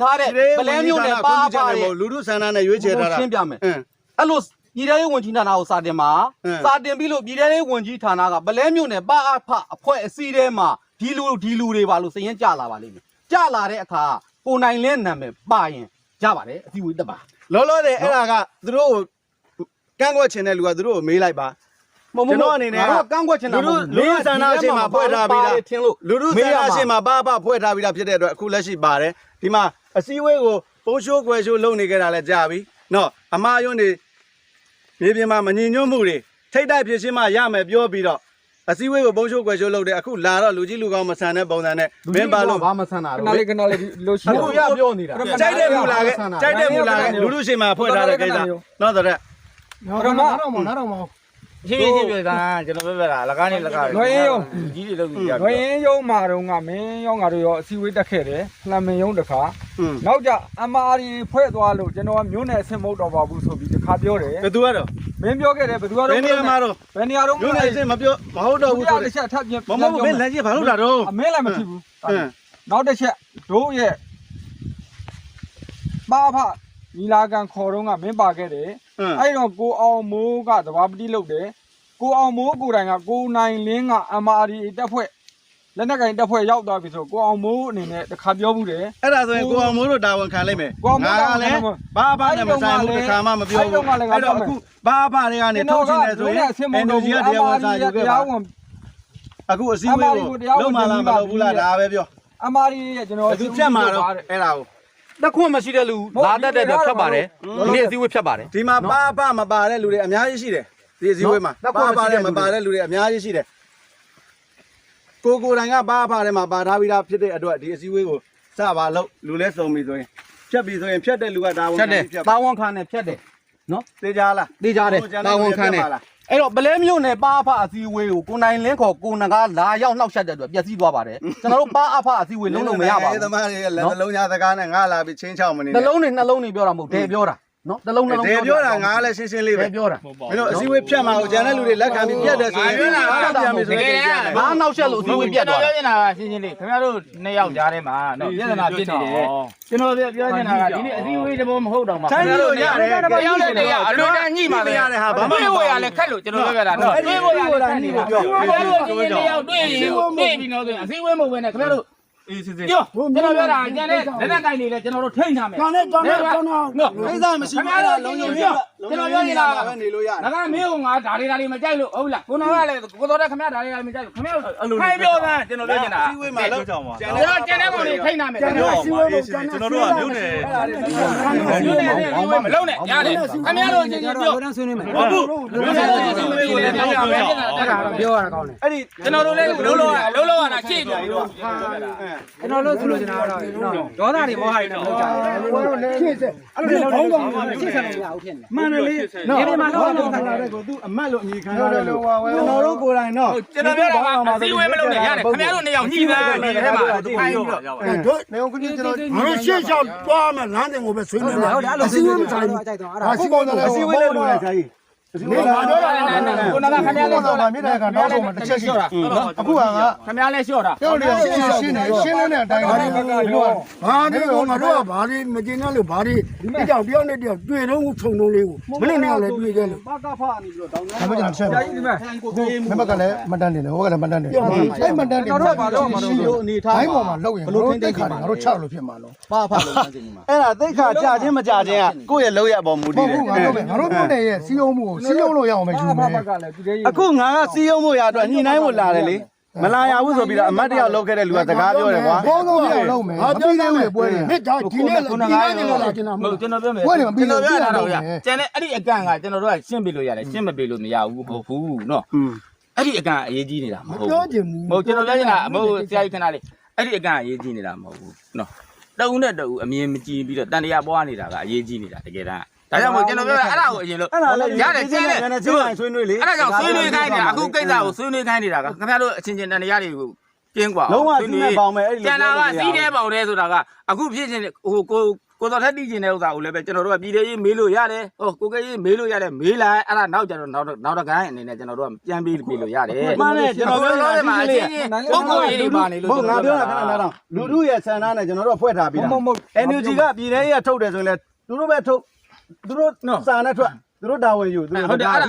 ဒါတဲ့ဗလဲမျိုးနဲ့ပါပါလူထုဆန္ဒနဲ့ရွေးချယ်ထားတာရှင်းပြမယ်အဲ့လိုပြည်ထောင်ရေးဝန်ကြီးဌာနကိုစာတင်မှာစာတင်ပြီးလို့ပြည်ထောင်ရေးဝန်ကြီးဌာနကဗလဲမျိုးနဲ့ပါအဖအဖွဲ့အစည်းထဲမှာဒီလူတွေပါလို့စရင်ကြလာပါလိမ့်မယ်ကြလာတဲ့အခါကိုနိုင်လင်းနာမည်ပါရင်ကြပါတယ်အစည်းအဝေးတက်ပါလောလောတယ်အဲ့ဒါကသူတို့ကန့်ကွက်ချင်တဲ့လူကသူတို့ကိုမေးလိုက်ပါကျွန်တော်အနေနဲ့ကန့်ကွက်ချင်တာလူထုဆန္ဒအရှင်မှာဖွဲ့ထားပြီးတာလူထုဆန္ဒအရှင်မှာပါဖွဲ့ထားပြီးတာဖြစ်တဲ့အတွက်အခုလက်ရှိပါတယ်ဒီမှာအစည်းအဝေးကိုပုံရှိုးကွယ်ရှိုးလုပ်နေကြတာလဲကြာပြီနော်အမားယွန်းနေမြေပြင်မှာမငြိမ်ညွတ်မှုတွေထိတ်တိုက်ဖြစ်ရှင်းမှရမယ်ပြောပြီးတော့အစည်းအဝေးကိုပုံရှိုးကွယ်ရှိုးလုပ်တယ်အခုလာတော့လူကြီးလူကောင်းမဆန်တဲ့ပုံစံနဲ့မင်းပါလို့ဘာမဆန်တာတော့ခဏလေးလို့ရှိတယ်ရပြောနေတာကြိုက်တဲ့မူလာခဲ့ကြိုက်တဲ့မူလာခဲ့လူထုရှင်မှာဖွဲ့ထားတဲ့ကိစ္စနော်ဆိုတော့ဖြည်းဖြည်းပြောတာကျွန်တော်ပြောတာလကားနဲ့လကားလွှဲရုံကြီးတွေလုပ်ပြီးကြလွှဲရုံမှာတော့ငါမင်းရောငါတို့ရောအစည်းအဝေးတက်ခဲ့တယ်လှမ်းမင်းရုံတစ်ခါနောက်ကြအမားရီဖွဲ့သွားလို့ကျွန်တော်မျိုးနယ်အဆင့်မဟုတ်တော့ပါဘူးဆိုပြီးတစ်ခါပြောတယ်ဘယ်သူကတော့မင်းပြောခဲ့တယ်ဘယ်သူကတော့ဘယ်နေရာမှာတော့ဘယ်နေရာတော့မျိုးနယ်အဆင့်မပြောမဟုတ်တော့ဘူးဆိုတစ်ချက်ထပ်ပြမဟုတ်ဘူးမင်းလမ်းကြီးဘာလို့လာတော့အမင်းလည်းမဖြစ်ဘူးနောက်တစ်ချက်တို့ရဲ့ပါဖညီလာခံခေါ်တော့ကမင်းပါခဲ့တယ်အဲ့တော့ကိုအောင်မိုးကသဘာပတိလုပ်တယ်ကိုအောင်မိုးကိုတိုင်ကကိုနိုင်လင်းက MRD တက်ဖွဲ့လက်နက်ကင်တက်ဖွဲ့ရောက်သွားပြီဆိုကိုအောင်မိုးအနေနဲ့တခါပြောမှုတယ်အဲ့ဒါဆိုရင်ကိုအောင်မိုးတို့တာဝန်ခံလိုက်မယ်ငါကလည်းဘာနဲ့မဆိုင်ဘူးတခါမှမပြောဘူးအဲ့တော့အခုဘာတွေကနေထုတ်ချင်တယ်ဆိုရင် energy ကတရားဝင်စာယူခဲ့ပါအခုအစည်းအဝေးကိုလုံးမလားမလုပ်ဘူးလားဒါပဲပြော MRD ရဲ့ကျွန်တော်သူဖြတ်မှာတော့အဲ့ဒါကိုတက်ခွင့်မရှိတဲ့လူလာတတ်တဲ့အတွက်ဖြတ်ပါတယ်ဒီနေ့အစည်းအဝေးဖြတ်ပါတယ်ဒီမှာပါမပါတဲ့လူတွေအများကြီးရှိတယ်ဒီအစည်းအဝေးမှာပါတယ်မပါတဲ့လူတွေအများကြီးရှိတယ်ကိုတိုင်ကပါတယ်မှာပါထားပြီးသားဖြစ်တဲ့အတွက်ဒီအစည်းအဝေးကိုစပါလို့လူလဲစုံပြီဆိုရင်ဖြတ်ပြီဆိုရင်ဖြတ်တဲ့လူကဒါဝန်ခံဖြတ်တာဝန်ခံနဲ့ဖြတ်တယ်နော်သိကြလားသိကြတယ်တာဝန်ခံနဲ့အဲ့တော့ဗလဲမျိုးနဲ့ပါအဖအစည်းအဝေးကိုကိုနိုင်လင်းခေါ်ကိုနဂါလာရောက်နှောက်ရှက်တဲ့အတွက်ပျက်စီးသွားပါတယ်ကျွန်တော်တို့ပါအဖအစည်းအဝေးလုံးလုံးမရပါဘူးသမားတွေလက်လုံးညာစကားနဲ့ငါလာပြီးချင်းချောက်မနေနှလုံးနှလုံးပြောတာမဟုတ်တယ်ပြောတာနော်နှလုံးပြောတာငါလည်းရှင်းရှင်းလေးပဲပြောတာမင်းတို့အစည်းအဝေးဖြတ်မှာကိုကျန်တဲ့လူတွေလက်ခံပြီးပြတ်တယ်ဆိုရင်ပြန်ပြီဆိုရင်ဘာနောက်ရှက်လို့အစည်းအဝေးပြတ်သွားပြောနေတာရှင်းရှင်းလေးခင်ဗျားတို့နှစ်ယောက်ကြားထဲမှာနော်ပြဿနာဖြစ်နေတယ်ကျွန်တော်ပြောနေတာကဒီနေ့အစည်းအဝေးတဘောမဟုတ်တော့မှာခင်ဗျားတို့ရတယ်တယောက်နဲ့တယောက်အလွန်တန်းညှိမှာပဲရတယ်ဟာဘာမှမဟုတ်ရလဲခက်လို့ကျွန်တော်ပြောတာနော်တွေးဖို့ရလဲခက်နေပါပြောခင်ဗျားတို့ဒီနေ့တယောက်တွေ့ပြီးတော့ဆိုရင်အစည်းအဝေးမဟုတ်ဘဲနဲ့ခင်ဗျားတို့အေးစစ်စစ်ပြောကျွန်တော်ပြောတာကျန်တဲ့လက်နက်ကိုင်တွေလည်းကျွန်တော်တို့ထိန်းထားမယ်ကျွန်တော်ကိစ္စမရှိဘူးအဲ့ဒါလုံးလုံးပြကျွန်တော်ပြောနေတာပဲနေလို့ရတယ်ငါကမင်းကငါဒါတွေမကြိုက်လို့ဟုတ်လားကိုတော်ကလည်းကိုတော်တဲ့ခင်ဗျားဒါတွေမကြိုက်လို့ခင်ဗျားခိုင်းပြောတာကျွန်တော်ပြောနေတာအစည်းအဝေးမှာလောက်ကျွန်တော်ကျန်တဲ့ကောင်တွေထိန်းထားမယ်ကျွန်တော်အစည်းအဝေးကိုကျွန်တော်တို့ကမြို့နယ်မလုံးနဲ့ရတယ်ခင်ဗျားတို့ချင်းပြောဆွေးနွေးမယ်ဟုတ်ဘူးခင်ဗျားတို့ချင်းဆွေးနွေးကိုလည်းပြောရမယ်အဲ့ဒါတော့ပြောရတာကောင်းတယ်အဲ့ဒီကျွန်တော်တို့လည်းလုံးလုံးရတာရှေ့ပြောကျွန်တော်တို့ဆိုလို့ကျွန်တော်ဒေါသတွေမောဟတွေနဲ့လောက်ကြတယ်ဘယ်လိုလဲရှေ့ဆက်အဲ့လိုဘောင်းကောင်ရှေ့ဆက်နေရအောင်ဖြစ်နေမှန်တယ်လေဒီမှာတော့ခံရတဲ့ကိုသူအမတ်လို့အညီခံရတယ်လို့ကျွန်တော်တို့ကိုယ်တိုင်တော့ကျွန်တော်ပြောတာကအစည်းအဝေးမလုပ်နဲ့ရတယ်ခင်ဗျားတို့နှစ်ယောက်ညှိပါမယ်ထဲမှာထိုင်ပြီးတော့တို့နေအောင်ခင်ကျွန်တော်တို့ရှေ့လျှောက်သွားမယ်လမ်းတင်ကိုပဲဆွေးနွေးမယ်ဟုတ်တယ်အဲ့လိုအစည်းအဝေးမဆိုင်ဘူးအစည်းအဝေးလည်းလုပ်တယ်ဆရာကြီးနေပါတော့ကိုနာကခင်ဗျားလည်းတော့မြစ်တဲ့ကနောက်ဆုံးတစ်ချက်ရှိတာအခုကခင်ဗျားလည်းလျှော့တာပြောနေရှင်းတဲ့အတိုင်းဘာဒီကိုငါတို့ကဘာဒီမကျင်းလို့ဘာဒီဒီကြောင်တယောက်နဲ့တယောက်တွေ့တော့ခြုံလုံးလေးကိုမလို့နေလည်းတွေ့ကြလို့ပါကဖာနေပြီးတော့တောင်းနေဒါမှကျွန်တော်ချက်မဘက်ကလည်းမတန်းနေတယ်ဟိုဘက်ကလည်းမတန်းနေတယ်အဲ့မတန်းနေတော့ဘာလို့မလို့အနေထားဘိုင်းပေါ်မှာလောက်ရင်ဘလို့သိခါတယ်ငါတို့ချလို့ဖြစ်မှာလို့ပါဖာလို့တန်းနေမှာအဲ့ဒါသိခါကြာချင်းမကြာချင်းကကိုယ့်ရဲ့လောက်ရအပေါ်မူတည်တယ်ငါတို့ပြောနေရဲ့စီးအောင်မှုကိုစီးအောင်လို့ရအောင်ပဲယူမယ်အခုငါကစီးအောင်မှုရအတွက်ညှိနှိုင်းဖို့လာတယ်လေမလာရဘူးဆိုပြီးတော့အမတ်တယောက်လောက်ခဲ့တဲ့လူကစကားပြောတယ်ကွာဘောလုံးပြောင်းလုံးမယ်ငါပြောသေးတယ်ပွဲတယ်ဟဲ့ဒါဒီနေ့ဒီနေ့နေလာကျင်တာမဟုတ်ကျွန်တော်ပြောမယ်ပွဲတယ်မပြီးလို့ပြောတာတော့ရကျန်တဲ့အဲ့ဒီအကန့်ကကျွန်တော်တို့ကရှင်းပြလို့ရတယ်ရှင်းမပြလို့မရဘူးဟုတ်ဘူးနော်အဲ့ဒီအကန့်အရေးကြီးနေတာမဟုတ်ဘူးပြောချင်ဘူးမဟုတ်ကျွန်တော်ပြောချင်တာမဟုတ်ဆရာကြီးခဏလေးအဲ့ဒီအကန့်အရေးကြီးနေတာမဟုတ်ဘူးနော်တအုံနဲ့တအုံအမြင်မကြည့်ပြီးတော့တန်တရားပွားနေတာကအရေးကြီးနေတာတကယ်တမ်းဒါကြောင့်မို့ကျွန်တော်ပြောတာအဲ့ဒါကိုအရင်လို့ရတယ်ကျင်းတယ်ဆွေးနွေးလေအဲ့ဒါကြောင့်ဆွေးနွေးခိုင်းနေတာအခုကိစ္စကိုဆွေးနွေးခိုင်းနေတာကခင်ဗျားတို့အချင်းချင်းတန်တရားတွေကိုကျင်းกว่าလုံးဝစီးနေပေါင်မယ်အဲ့ဒီကျန်တာကစီးတဲ့ပေါင်တဲ့ဆိုတာကအခုဖြစ်ချင်းဟိုကို ကိုတော်ထက်တီးကျင်တဲ့ဥစ္စာကိုလည်းပဲကျွန်တော်တို့ကပြည်သေးရေးမေးလို့ရတယ်ဟိုကိုကရေးမေးလို့ရတယ်မေးလိုက်အဲ့ဒါနောက်ကျတော့နောက်တစ်ကိုင်းအနေနဲ့ကျွန်တော်တို့ကပြန်ပြီးလို့ရတယ် မှန်တယ်ကျွန်တော်ပြောနေတာမှာအချင်း ပုံကိုရေးတွေပါနေလို့ ဟုတ်ငါပြောတာခဏနားတော့လူထုရဲ့ဆန္ဒနဲ့ကျွန်တော်တို့ဖွဲ့ထားပြီးတာ NUG ကပြည်ထဲရေးထုတ်တယ်ဆိုရင်လည်းသူတို့ပဲထုတ်သူတို့စာနဲ့ထွက်သူတို့တာဝန်ယူသူတို့ ဟုတ်တယ်အဲ့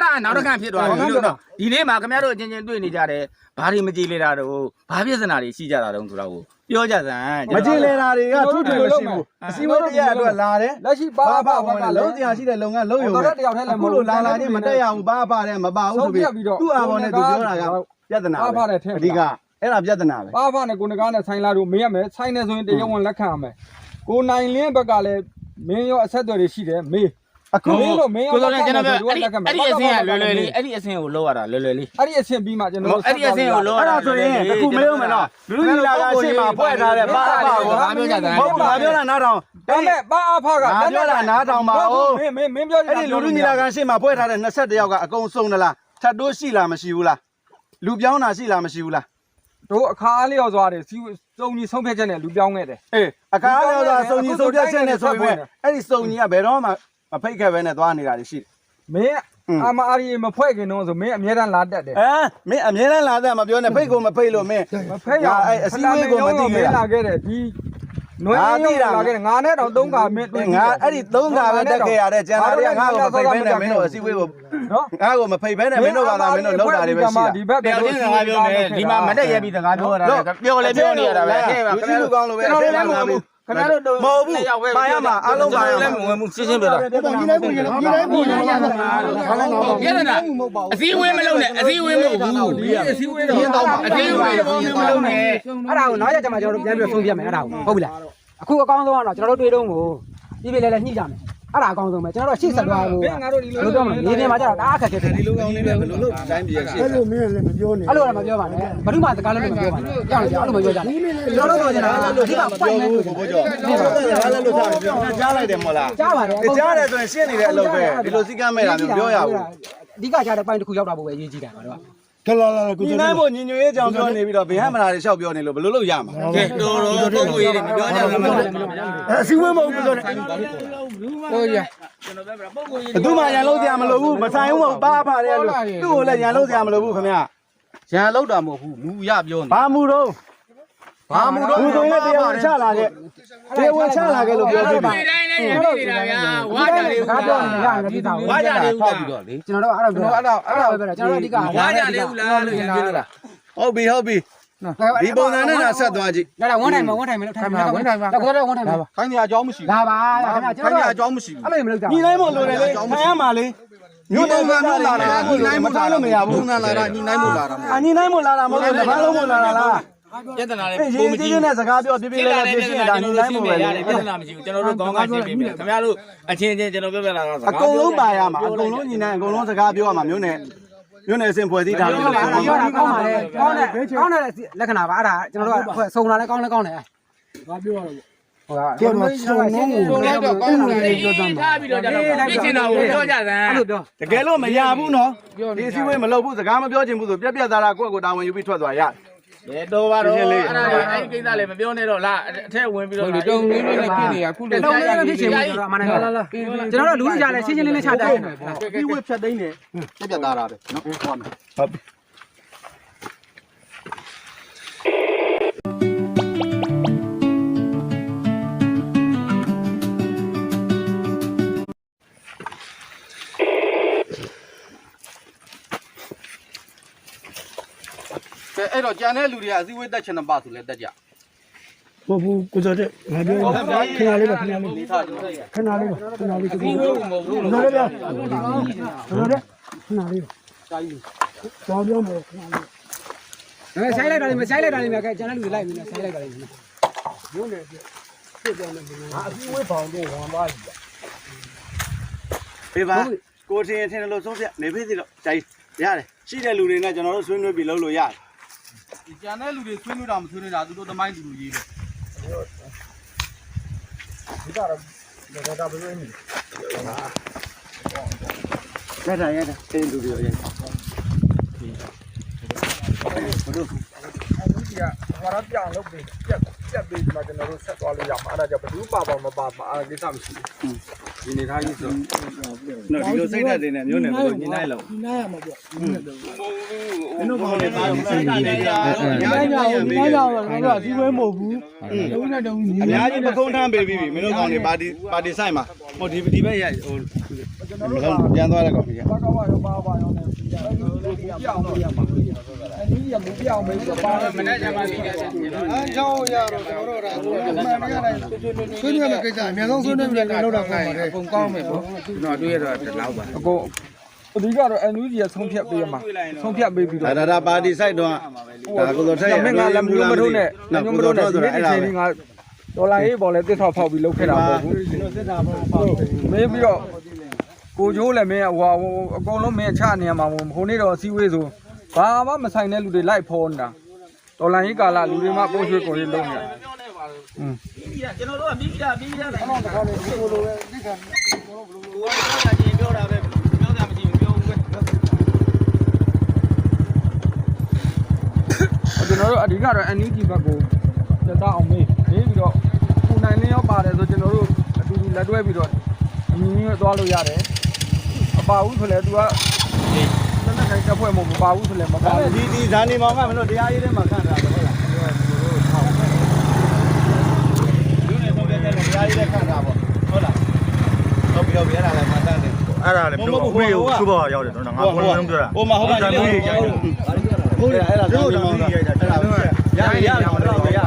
ဒါနောက်တစ်ခါဖြစ်သွားပြီလို့နော်ဒီနေ့မှာခင်ဗျားတို့အချင်းချင်းတွေ့နေကြတယ်ဘာတွေမကြည်လေတာတော့ဘာပြဿနာတွေရှိကြတာတုံးဆိုတော့ပြောကြစမ်း မကြည်လေတာတွေကထုထွေမရှိဘူးအစည်းအဝေးတရားအတွက်လာတယ် လက်ရှိဘာဖကလည်း လုံးတရားရှိတဲ့လုပ်ငန်းလုပ်ရုံပဲအခုလိုလာချင်းမတက်ရဘူးဘာဖတဲ့မပါဘူးဆိုပြီးသူ့အာဘော်နဲ့သူပြောတာကပြဿနာပဲအဓိကအဲ့ဒါပြဿနာပဲ ဘာဖနဲ့ကိုနကားနဲ့ဆိုင်လာတို့မေးရမယ်ဆိုင်နေဆိုရင်တရားဝင်လက်ခံရမယ်ကိုနိုင်လင်းဘက်ကလည်းမင်းရောအဆက်အသွယ်တွေရှိတယ်မေး အခု မင်းတို့မင်းရော ကိုတော်လည်းကျွန်တော်ပြောအဲ့ဒီအဆင့်ကလွယ်လွယ်လေးအဲ့ဒီအဆင့်ကိုလောက်ရတာလွယ်လွယ်လေး အဲ့ဒီအဆင့်ပြီးမှကျွန်တော်တို့ အဲ့ဒီအဆင့်ကိုလောက်ရ အဲ့ တာ ဒါဆိုရင်အခုမေးဦးမယ်နော်လူကြီးလာတာရှေ့မှာဖွဲ့ထားတဲ့ဘာအဖကို ဘာပြောကြတယ် ဟုတ်ပါပြောတာနားထောင် ဒါနဲ့ဘာအဖက ငါပြောတာနားထောင်ပါဦး မင်းပြော အဲ့ဒီလူလူညီလာခံရှေ့မှာဖွဲ့ထားတဲ့21ယောက်ကအကုန်စုံသလားထပ်တိုးရှိလားမရှိဘူးလားလူပြောင်းတာရှိလားမရှိဘူးလား တို့အခါအားလျော်သွားတယ်စီစုံကြီးဆုံးဖြတ်ချက်နဲ့လူပြောင်းခဲ့တယ် အေးအခါရောသာစုံကြီးစုံပြတ်ချက်နဲ့ဆိုပြီးအဲ့ဒီစုံကြီးကဘယ်တော့မှမဖိတ်ခဲ့ပဲနဲ့သွားနေတာရှိတယ် မင်းအမအားရီမဖွဲ့ခင်တော့ဆိုမင်းအမြဲတမ်းလာတက်တယ် မင်းအမြဲတမ်းလာတဲ့မပြောနဲ့ဖိတ်ကိုမဖိတ်လို့မင်း မဖက်ရ အဲ့အစည်းအဝေးကိုမသိခဲ့ လာခဲ့တယ်ဒီနွေးရလာခဲ့တယ်ငါနဲ့တော့3ခါမင်းတွေ့ ငါအဲ့ဒီ3ခါပဲတက်ခဲ့ရတဲ့ကျန်တာတွေကငါ့ကိုမဖိတ်ပဲနဲ့မင်းတို့အစည်းအဝေးကို နော် ငါ့ကိုမဖိတ်ပဲနဲ့မင်းတို့ကသာမင်းတို့လောက်တာတွေပဲရှိတာ ဒီဘက် ပြောချင်းစကားပြောမယ်ဒီမှာမတက်ရပြီးစကားပြောရတာပြောလဲပြောနေရတာပဲအဲ့ပါခင်ဗျားတို့ ကောင်းလို့ပဲ ကျွန်တော်လည်းမဟုတ်ဘူးခင်ဗျားတို့ မဟုတ်ဘူးပါရမှာအားလုံးပါရမှာ မဝင်ဘူးရှင်းရှင်းပြောတာပြဿနာအစည်းအဝေးမလုပ်နဲ့အစည်းအဝေးမဟုတ်ဘူး အစည်းအဝေးတော့ အစည်းအဝေးတော့မလုပ်နဲ့ အဲ့ဒါကိုနောက်ရက်ကျမှကျွန်တော်တို့ပြန်ပြီးဆုံးပြမယ်အဲ့ဒါကိုဟုတ်ပြီလားအခုအကောင်းဆုံးကတော့ကျွန်တော်တို့တွေ့တော့ကိုပြည်ပြည်လဲလဲညှိကြမယ်အဲ့ဒါအကောင်းဆုံးပဲကျွန်တော်တို့ရှေ့ဆက်သွားလို့ငါတို့ဒီလိုပြောမယ်နေနေမှာကျတော့တအားခက်ခဲတယ် ဒီလိုကောင်းလေးပဲဘယ်လိုလုပ်တိုင်းပြည်ရရှိ အဲ့လိုမင်းလည်းမပြောနဲ့အဲ့လိုတော့မပြောပါနဲ့ဘယ်သူမှစကားလည်းမပြောပါနဲ့ကြောက်ကြအဲ့လိုမပြောကြနဲ့ကျွန်တော်တို့ပြောနေတာအဓိကပိုက်နေလို့ ဘောကြောဘာလဲလို့ထားပြောကြားလိုက်တယ်မဟုတ်လား ကြားပါတယ် ကြားတယ်ဆိုရင်ရှင်းနေတဲ့အလုပ်ပဲဒီလိုစီကမ်းမဲ့တာမျိုးပြောရဘူး အဓိကကြားတဲ့ပိုင်းတစ်ခုရောက်တာပိုပဲအရေးကြီးတာပါတော့ ညီနိုင်ဖို့ညီညွတ်ရေးကြောင်ပြောနေပြီးတော့ဘယ်ဟမလာတွေလျှောက်ပြောနေလို့ဘယ်လိုလုပ်ရမှာ ကဲတော်ပုံကိုရေးတယ်မပြောကြဘူး အစည်းအဝေးမဟုတ်ဘူးဆိုတော့ ဟုတ်ရ ကျွန်တော်ပြောပြပုံကိုရေး ဘယ်သူမှရန်လို့စရာမလိုဘူးမဆိုင်ဘူးဘာဖားတယ်လို့သူ့ကိုလည်းရန်လို့စရာမလိုဘူးခင်ဗျာ ရန်လောက်တာမဟုတ်ဘူးမူရပြောနေ ဘာမှုတော့ ဘာမူတော့ ဘူးဆိုရင်တရားဝင်ချလာခဲ့တရားဝင်ချလာခဲ့လို့ပြောပြပါ ဒီတိုင်းနဲ့နေတာဗျာဝါကြလေးဦး ပြောနေရတယ်ဒီသားကို ဝါကြလေးဦး ဖော လား က်ပြီးတော့လေ ကျွန်တော်တို့အဲ့ဒါပဲပြောကျွန်တော်တို့အဓိက ဝါကြလေးဦးလားလို့ရင်ပြောလို့လား ဟုတ်ပြီဒီပုံစံနဲ့ဆက်သွားကြည့် ဒါဝန်ထိုင်မလို့ထိုင်မလို့တော့ခေါ်တော့ဝန်ထိုင်မလို့ ခိုင်းနေအကြောင်းမရှိ လာပါခင်ဗျာကျွန် ခိုင်းနေ တော် အကြောင်းမရှိဘူး အဲ့လိုမလုပ်ကြ ညီနိုင်မို့လိုတယ်လေခံရမှာလေမြို့တော်ကမြို့လာတာညီနိုင်မို့ထားလို့မရဘူး ပုံနာလာတာညီနိုင်မို့လာတာ ညီနိုင်မို့လာတာမဟုတ်ဘူးဘာလို့မို့လာတာလား ပြဿနာလေး ရေးကြီးကြီးနဲ့စကားပြောပြပြလေးပြရှင်းတာညီနိုင်မို့ပဲလေ ပြဿနာမရှိဘူးကျွန်တော်တို့ခေါင်းကရှင်းပေးမယ်ခင်ဗျားတို့အချင်းချင်းကျွန်တော်ပြောပြလာတာ အကုန်လုံးပါရမှာအကုန်လုံးညီနိုင်အကုန်လုံးစကားပြောရမှာမြို့နယ်အဆင့်ဖွဲ့စည်းထားလို့ ပြောတာကောင်းပါလေကောင်းတဲ့လက္ခဏာပါအဲ့ဒါကျွန်တော်တို့ကစုံလာလဲကောင်းလဲကောင်းတယ်ဘာပြောရလဲဟိုကကျွန်တော်စုံလုံးကို တော့ကောင်းတယ်ပြောသားမှာထားပြီးတော့ကျွန်တော်ပြစ်ချင်တာကိုပြောကြစမ်း အဲ့လိုပြော တကယ်လို့မရဘူးနော်ဒီစည်းဝေးမလုပ်ဘူးစကားမပြောချင်ဘူးဆိုပြက်ပြက်သားသားကိုယ့်ကိုတာဝန်ယူပြီးထွက်သွားရတယ် တော်ပါတော့အဲ့ဒါအဲ့ဒီကိစ္စလေးမပြောနဲ့တော့လားအထက်ဝင်ပြီးတော့တုံလေးလေးဖြစ်နေရခုလေး တုံးလေးမဖြစ်ချင်ဘူးကျွန်တော်အမှန်တကယ်ကျွန်တော်တို့လူကြီးကြလဲရှင်းရှင်းလင်းလင်းချပြတယ် ပြီးဝက်ဖြတ်သိမ်းတယ်ပြက်သားတာပဲနော်ဟုတ်မယ် ဟုတ်ပြီအဲ့တော့ကြံတဲ့လူတွေကအစည်းအဝေးတက်ချင်တဲ့ပါဆိုလဲတက်ကြ မဟုတ်ဘူးကိုစောတဲ့ငါပြောခဏလေးပါခဏလေး နေထားကျွန်တော် ခဏလေးပါခဏလေး ဒီလိုမဟုတ်ဘူး ခဏလေးပါခဏလေးခဏလေးကြောင်းပြောမယ်ခဏလေး ဆိုင်လိုက်တာလေးမဆိုင်လိုက်တာလေးမြကဲကျန်တဲ့လူတွေလိုက်ပြီလားဆိုင်လိုက်တာလေး ရုံးနေပြဖြစ်တယ်မယ်ငါအစည်းအဝေးပေါင်းတော့ဝန်ပါပြီ ဖေးပါကိုထင်လို့ဆုံးဖြတ်နေပြီစီတော့ကြိုက်ရတယ်ရှိတဲ့လူတွေနဲ့ကျွန်တော်တို့ဆွေးနွေးပြီးလုပ်လို့ရတယ် ကြံတဲ့လူတွေဆွေးနွေးတာမဆွေးနွေးတာသူတို့သမိုင်းသူတို့ရေးတယ် ဒီကတော့ဒါဘယ်လိုနေ ရတာတင်းလူတွေရ ဒီက ဝါရပြအောင်လုပ်ပြီးပြက်ပြီးဒီမှာကျွန်တော်တို့ဆက်သွားလို့ရမှာအဲ့ဒါကြောင့်ဘယ်သူမှပါမပါအဲ့ကိစ္စမရှိဘူးဒီနေသားကြီးဆို နော်ဒီလိုစိတ်ဓာတ်တွေနဲ့မျိုးနဲ့ဘယ်လိုညှိနှိုင်းလို့ ဒီနားရမှာပေါ့ဒီနဲ့တော့ မင်းတို့ကောင်းနေပါဒီစိတ်ဓာတ်တွေညာ ဒီနားရအောင်ဒီနားရအောင်ကျွန်တော်တို့အစည်းအဝေးမဟုတ်ဘူးတုံးနဲ့တုံးညီ အများကြီးပခုံးထမ်းပေးပြီးပြီမင်းတို့ကောင်းနေပါတီဆိုင်မှာဟိုဒီဘက်ရဟိုပြန်သွားတဲ့ကောင်ကြီး ဘာကဘာရောပါရောနဲ့ပြအောင်လို့ရမှာအဲ့ဒီရမပြအောင်ပဲပါရမနဲ့ကြမှာပြီးတယ် အဲကြောင်းရတော့ကျွန်တော်တို့ဒါမှန်မရနိုင်ဆွေးနွေးရမယ့်ကိစ္စအများဆုံးဆွေးနွေးပြီးလည်းလောက်တော့ကောင်းပါတယ် အကုန်ကောင်းမယ်ပေါ့ကျွန်တော်တွေ့ရတော့တလောက်ပါ အကုန်အဓိကတော့ NUG ရဆုံးဖြတ်ပေးရမှာဆုံးဖြတ်ပေးပြီးတော့ ဒါပါတီဆိုင်တော့ဒါကိုတော့ထက်ရ မင်းကလည်းမျိုးမထုံးနဲ့မျိုးမထုံးနဲ့ဒီနေ့ဒီချိန်ကဒေါ်လာရေးပေါ်လဲတစ်ထောက်ဖောက်ပြီးလုပ်ခဲ့တာမဟုတ်ဘူးမင်းပြီးတော့ကိုချိုးလည်းမင်းဟိုအကုန်လုံးမင်းချနေရမှာမဟုတ်နေ့တော့အစည်းအဝေးဆိုဘာမှမဆိုင်တဲ့လူတွေလိုက်ဖော်နေတာဒေါ်လာရေးကာလလူတွေမှပို့ရွှေကိုရေးလုံးနေတာကျွန်တော်တို့ကပြီးပြတယ် တော့တခါလေဒီလိုလိုပဲဒီကံ ပြောတာပဲပြောတာမရှိဘူးပြောဦးပဲ ကျွန်တော်တို့အဓိကတော့ NUG ဘက်ကိုတက်တော့အောင်မေးပြီးတော့ပူနိုင်လင်းရောပါတယ်ဆိုကျွန်တော်တို့အတူတူလက်တွဲပြီးတော့အမြင်ကြီးသွားလို့ရတယ်အပါဘူးဆိုလဲ तू ကလက်နဲ့ခိုင်တက်ဖွဲ့မပါဘူးဆိုလဲမပါဘူး ဒီဇာနေမောင်ကမင်းတို့တရားရေးထဲမှာခန့်တာဟုတ်လားလူနေဆုံးတဲ့တရားရေးထဲခန့်တာပေါ့ဟုတ်လားဟုတ်ပြီအဲ့ဒါလည်းမတန်းနေ အဲ့ဒါလည်းပြောခွေးကိုစုပေါ်ရောက်တယ်နော်ငါဘုံလုံးပြောတာ ဟိုမှာဟုတ်ပါဘူးဟုတ်တယ်အဲ့ဒါဇာနေမောင်ကအဲ့ဒါရရရ